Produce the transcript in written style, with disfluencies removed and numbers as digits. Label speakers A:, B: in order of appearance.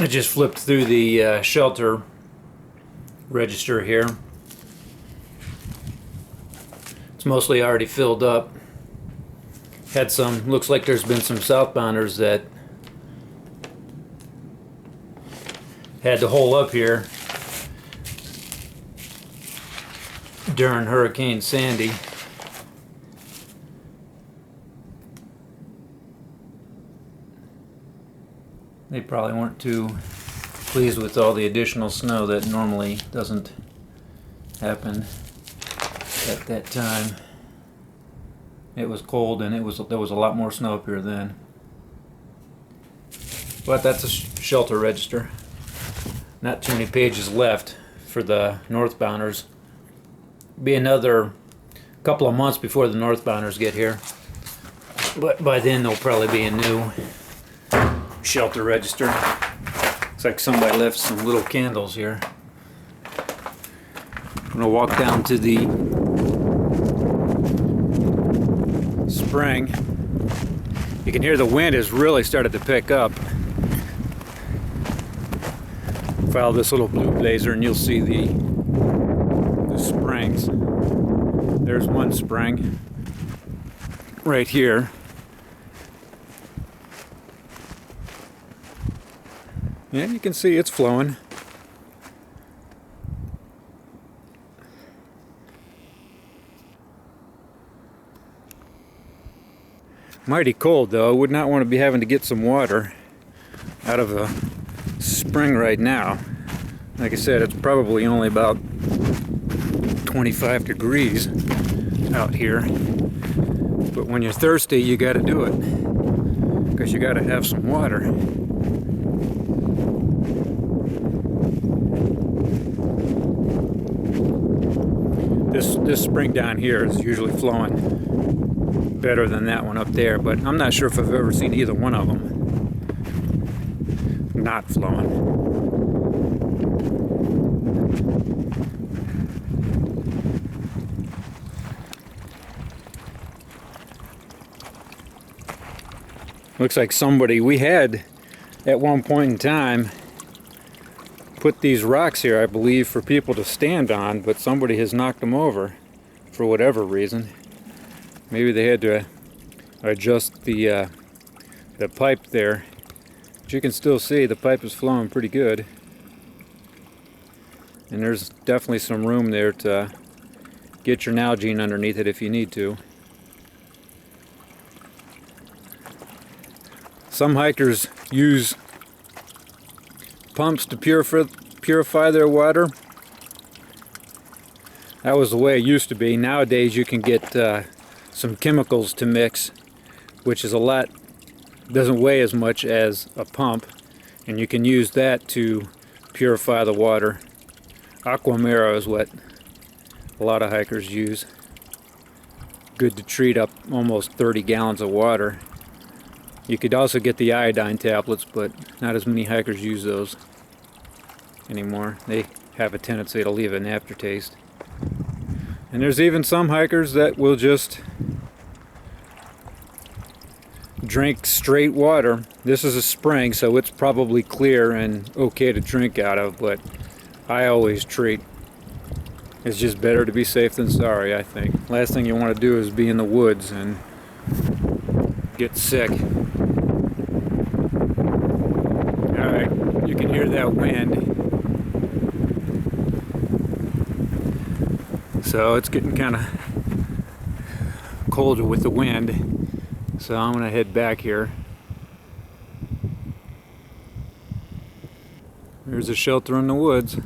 A: I just flipped through the shelter register here. It's mostly already filled up. Had some, looks like there's been some southbounders that had to hole up here during Hurricane Sandy. They probably weren't too pleased with all the additional snow that normally doesn't happen at that time. It was cold and there was a lot more snow up here then. But that's a shelter register. Not too many pages left for the northbounders. Be another couple of months before the northbounders get here. But by then there'll probably be a new shelter register. Looks like somebody left some little candles here. I'm gonna walk down to the spring. You can hear the wind has really started to pick up. Follow this little blue blazer and you'll see the springs. There's one spring right here. Yeah, you can see it's flowing. Mighty cold though. I would not want to be having to get some water out of a spring right now. Like I said, it's probably only about 25 degrees out here. But when you're thirsty, you got to do it because you got to have some water. This spring down here is usually flowing better than that one up there, but I'm not sure if I've ever seen either one of them not flowing. Looks like somebody, we had at one point in time put these rocks here, I believe, for people to stand on, but somebody has knocked them over for whatever reason. Maybe they had to adjust the pipe there. But you can still see the pipe is flowing pretty good. And there's definitely some room there to get your Nalgene underneath it if you need to. Some hikers use pumps to purify their water. That was the way it used to be. Nowadays you can get some chemicals to mix, which is doesn't weigh as much as a pump, and you can use that to purify the water. Aquamera is what a lot of hikers use. Good to treat up almost 30 gallons of water. You could also get the iodine tablets, but not as many hikers use those anymore. They have a tendency to leave an aftertaste. And there's even some hikers that will just drink straight water. This is a spring, so it's probably clear and okay to drink out of, but I always treat. It's just better to be safe than sorry, I think. Last thing you want to do is be in the woods and get sick. Alright, you can hear that wind. So it's getting kind of colder with the wind. So I'm going to head back here. There's a shelter in the woods.